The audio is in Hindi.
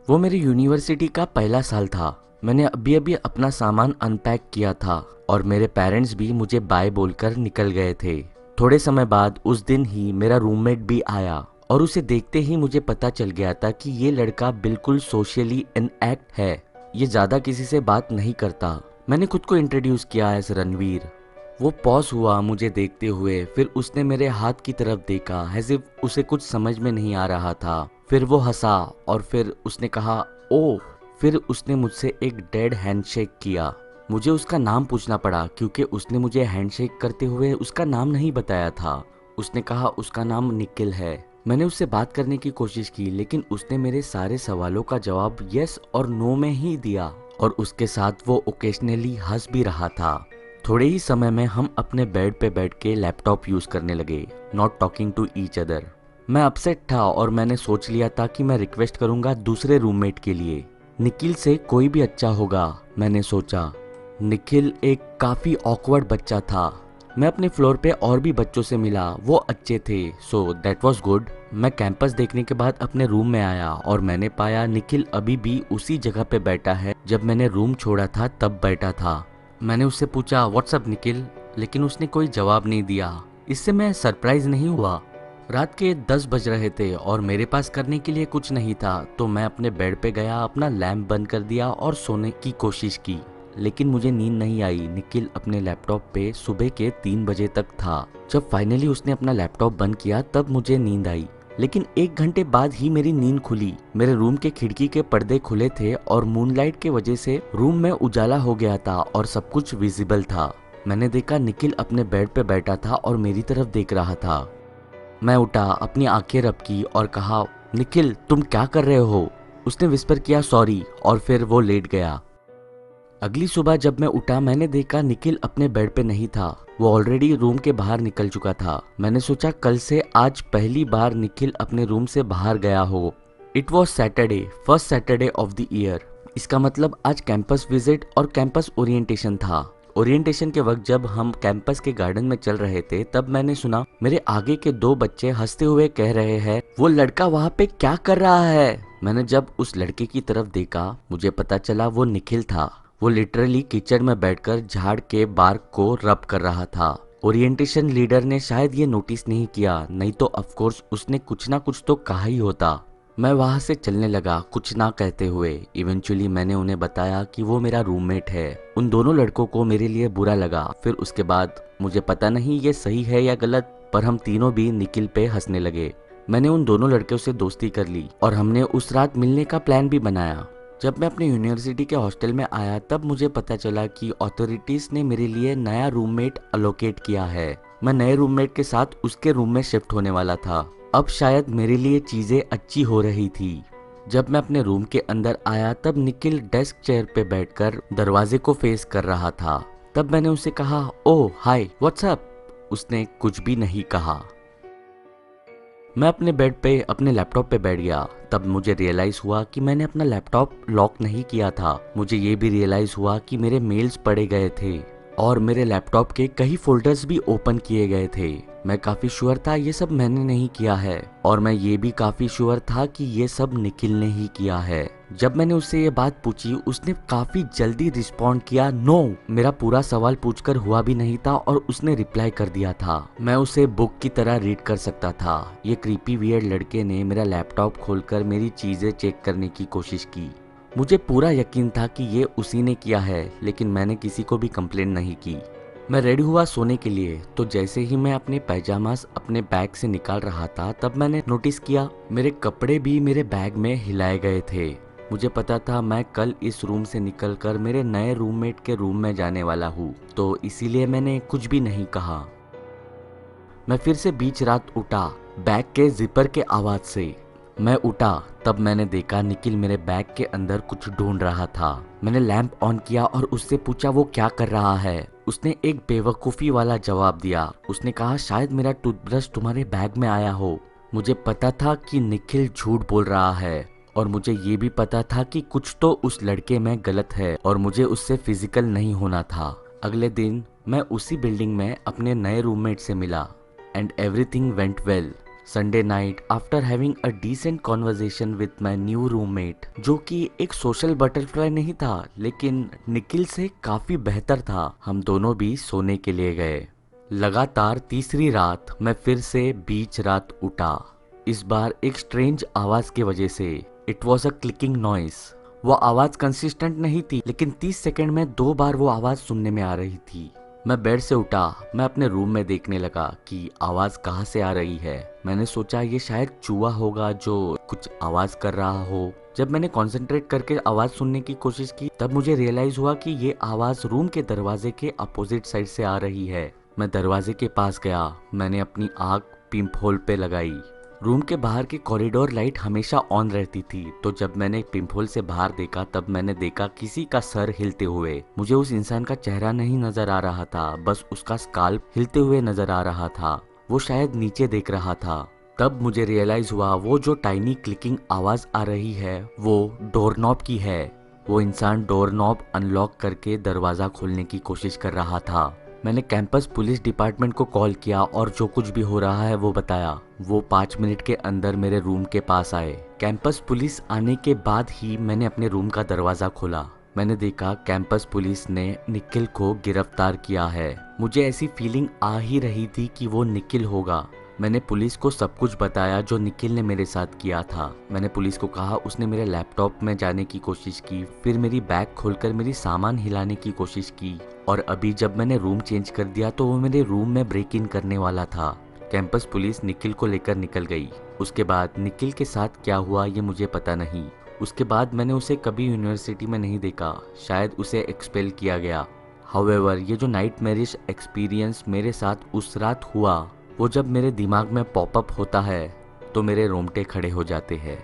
वो मेरी यूनिवर्सिटी का पहला साल था। मैंने अभी अभी अपना सामान अनपैक किया था और मेरे पेरेंट्स भी मुझे बाय बोलकर निकल गए थे। थोड़े समय बाद उस दिन ही मेरा रूममेट भी आया और उसे देखते ही मुझे पता चल गया था कि ये लड़का बिल्कुल सोशली इनएक्ट है। ये ज़्यादा किसी से बात नहीं करता। मैंने खुद को इंट्रोड्यूस किया एज रणवीर। वो पॉज हुआ मुझे देखते हुए, फिर उसने मेरे हाथ की तरफ देखा एज इफ उसे कुछ समझ में नहीं आ रहा था। फिर वो हंसा और फिर उसने कहा ओह। फिर उसने मुझसे एक डेड हैंडशेक किया। मुझे उसका नाम पूछना पड़ा क्योंकि उसने मुझे हैंडशेक करते हुए उसका नाम नहीं बताया था। उसने कहा उसका नाम निखिल है। मैंने उससे बात करने की कोशिश की लेकिन उसने मेरे सारे सवालों का जवाब यस और नो में ही दिया और उसके साथ वो ओकेजनली हंस भी रहा था। थोड़े ही समय में हम अपने बेड पे बैठ के लैपटॉप यूज करने लगे, not talking to each other. मैं अपसेट था और मैंने सोच लिया था कि मैं रिक्वेस्ट करूंगा दूसरे रूममेट के लिए। निखिल से कोई भी अच्छा होगा, मैंने सोचा। निखिल एक काफी ऑकवर्ड बच्चा था। मैं अपने फ्लोर पे और भी बच्चों से मिला, वो अच्छे थे, सो दैट वाज गुड। मैं कैंपस देखने के बाद अपने रूम में आया और मैंने पाया निखिल अभी भी उसी जगह पे बैठा है जब मैंने रूम छोड़ा था तब बैठा था। मैंने उससे पूछा व्हाट्सअप निखिल, लेकिन उसने कोई जवाब नहीं दिया। इससे मैं सरप्राइज नहीं हुआ। रात के 10 बज रहे थे और मेरे पास करने के लिए कुछ नहीं था, तो मैं अपने बेड पे गया, अपना लैंप बंद कर दिया और सोने की कोशिश की, लेकिन मुझे नींद नहीं आई। निखिल अपने लैपटॉप पे सुबह के 3 बजे तक था। जब फाइनली उसने अपना लैपटॉप बंद किया तब मुझे नींद आई, लेकिन 1 घंटे बाद ही मेरी नींद खुली। मेरे रूम के खिड़की के पर्दे खुले थे और मूनलाइट के वजह से रूम में उजाला हो गया था और सब कुछ विजिबल था। मैंने देखा निखिल अपने बेड पे बैठा था और मेरी तरफ देख रहा था। मैं उठा, अपनी आंखें रपकी और कहा निखिल तुम क्या कर रहे हो। उसने विस्पर किया सॉरी और फिर वो लेट गया। अगली सुबह जब मैं उठा मैंने देखा निखिल अपने बेड पे नहीं था। वो ऑलरेडी रूम के बाहर निकल चुका था। मैंने सोचा कल से आज पहली बार निखिल अपने रूम से बाहर गया हो। It was Saturday, first Saturday of the year. इसका मतलब आज कैंपस विजिट और कैंपस ओरिएंटेशन था। ओरिएंटेशन के वक्त जब हम कैंपस के गार्डन में चल रहे थे तब मैंने सुना मेरे आगे के 2 बच्चे हंसते हुए कह रहे हैं वो लड़का वहाँ पे क्या कर रहा है। मैंने जब उस लड़के की तरफ देखा मुझे पता चला वो निखिल था। वो लिटरली किचन में बैठकर झाड़ के बार्क को रब कर रहा था। ओरिएंटेशन लीडर ने शायद ये नोटिस नहीं किया, नहीं तो ऑफकोर्स उसने कुछ ना कुछ तो कहा ही होता। मैं वहां से चलने लगा कुछ ना कहते हुए। इवेंचुअली मैंने उन्हें बताया कि वो मेरा रूममेट है। उन दोनों लड़कों को मेरे लिए बुरा लगा। फिर उसके बाद मुझे पता नहीं ये सही है या गलत, पर हम तीनों भी निखिल पे हंसने लगे। मैंने उन दोनों लड़कों से दोस्ती कर ली और हमने उस रात मिलने का प्लान भी बनाया। जब मैं अपनी यूनिवर्सिटी के हॉस्टल में आया तब मुझे पता चला कि अथॉरिटीज ने मेरे लिए नया रूममेट अलोकेट किया है। मैं नए रूममेट के साथ उसके रूम में शिफ्ट होने वाला था। अब शायद मेरे लिए चीजें अच्छी हो रही थी। जब मैं अपने रूम के अंदर आया तब निखिल डेस्क चेयर पे बैठकर दरवाजे को फेस कर रहा था। तब मैंने उसे कहा ओह हाय व्हाट्सअप। उसने कुछ भी नहीं कहा। मैं अपने बेड पे अपने लैपटॉप पे बैठ गया। तब मुझे रियलाइज हुआ कि मैंने अपना लैपटॉप लॉक नहीं किया था। मुझे ये भी रियलाइज हुआ कि मेरे मेल्स पड़े गए थे और मेरे लैपटॉप के कई फोल्डर्स भी ओपन किए गए थे। मैं काफी श्योर था ये सब मैंने नहीं किया है और मैं ये भी काफी श्योर था कि ये सब निखिल ने ही किया है। जब मैंने उससे ये बात पूछी उसने काफी जल्दी रिस्पॉन्ड किया नो। मेरा पूरा सवाल पूछकर हुआ भी नहीं था और उसने रिप्लाई कर दिया था। मैं उसे बुक की तरह रीड कर सकता था। ये क्रीपी वियर्ड लड़के ने मेरा लैपटॉप खोलकर मेरी चीजें चेक करने की कोशिश की। मुझे पूरा यकीन था कि ये उसी ने किया है, लेकिन मैंने किसी को भी कंप्लेंट नहीं की। मैं रेडी हुआ सोने के लिए, तो जैसे ही मैं अपने पैजामास अपने बैग से निकाल रहा था तब मैंने नोटिस किया मेरे कपड़े भी मेरे बैग में हिलाए गए थे। मुझे पता था मैं कल इस रूम से निकलकर मेरे नए रूममेट के रूम में जाने वाला हूँ, तो इसीलिए मैंने कुछ भी नहीं कहा। मैं फिर से बीच रात उठा बैग के जिपर के आवाज से। मैं उठा तब मैंने देखा निखिल मेरे बैग के अंदर कुछ ढूंढ रहा था। मैंने लैंप ऑन किया और उससे पूछा वो क्या कर रहा है। उसने एक बेवकूफी वाला जवाब दिया। उसने कहा शायद मेरा टूथब्रश तुम्हारे बैग में आया हो। मुझे पता था कि निखिल झूठ बोल रहा है और मुझे ये भी पता था कि कुछ तो उस लड़के में गलत है और मुझे उससे फिजिकल नहीं होना था। अगले दिन मैं उसी बिल्डिंग में अपने नए रूममेट से मिला and everything went well. Sunday night after having a decent conversation with my new roommate, जो कि एक सोशल बटरफ्लाई नहीं था लेकिन निखिल से काफी बेहतर था, हम दोनों भी सोने के लिए गए। लगातार तीसरी रात मैं फिर से बीच रात उठा, इस बार एक स्ट्रेंज आवाज की वजह से। It was a clicking noise. वो आवाज कंसिस्टेंट नहीं थी लेकिन 30 सेकंड में 2 बार वो आवाज सुनने में आ रही थी। मैं बेड से उठा, मैं अपने रूम में देखने लगा कि आवाज कहाँ से आ रही है। मैंने सोचा ये शायद चूहा होगा जो कुछ आवाज कर रहा हो। जब मैंने कंसंट्रेट करके आवाज सुनने की कोशिश की तब मुझे रियलाइज हुआ कि ये आवाज रूम के दरवाजे के अपोजिट साइड से आ रही है। मैं दरवाजे के पास गया, मैंने अपनी आंख पिंप होल पे लगाई। रूम के बाहर की कॉरिडोर लाइट हमेशा ऑन रहती थी, तो जब मैंने पिंपहोल से बाहर देखा तब मैंने देखा किसी का सर हिलते हुए। मुझे उस इंसान का चेहरा नहीं नजर आ रहा था, बस उसका स्काल्प हिलते हुए नजर आ रहा था। वो शायद नीचे देख रहा था। तब मुझे रियलाइज हुआ वो जो टाइनी क्लिकिंग आवाज आ रही है वो डोर नॉब की है। वो इंसान डोर नॉब अनलॉक करके दरवाजा खोलने की कोशिश कर रहा था। मैंने कैंपस पुलिस डिपार्टमेंट को कॉल किया और जो कुछ भी हो रहा है वो बताया। वो 5 मिनट के अंदर मेरे रूम के पास आए। कैंपस पुलिस आने के बाद ही मैंने अपने रूम का दरवाजा खोला। मैंने देखा कैंपस पुलिस ने निखिल को गिरफ्तार किया है। मुझे ऐसी फीलिंग आ ही रही थी कि वो निखिल होगा। मैंने पुलिस को सब कुछ बताया जो निखिल ने मेरे साथ किया था। मैंने पुलिस को कहा उसने मेरे लैपटॉप में जाने की कोशिश की, फिर मेरी बैग खोलकर मेरी सामान हिलाने की कोशिश की, और अभी जब मैंने रूम चेंज कर दिया तो वो मेरे रूम में ब्रेक इन करने वाला था। कैंपस पुलिस निखिल को लेकर निकल गई। उसके बाद निखिल के साथ क्या हुआ ये मुझे पता नहीं। उसके बाद मैंने उसे कभी यूनिवर्सिटी में नहीं देखा, शायद उसे एक्सपेल किया गया। हाउएवर ये जो नाइट मैरिज एक्सपीरियंस मेरे साथ उस रात हुआ, वो जब मेरे दिमाग में पॉपअप होता है तो मेरे रोंगटे खड़े हो जाते हैं।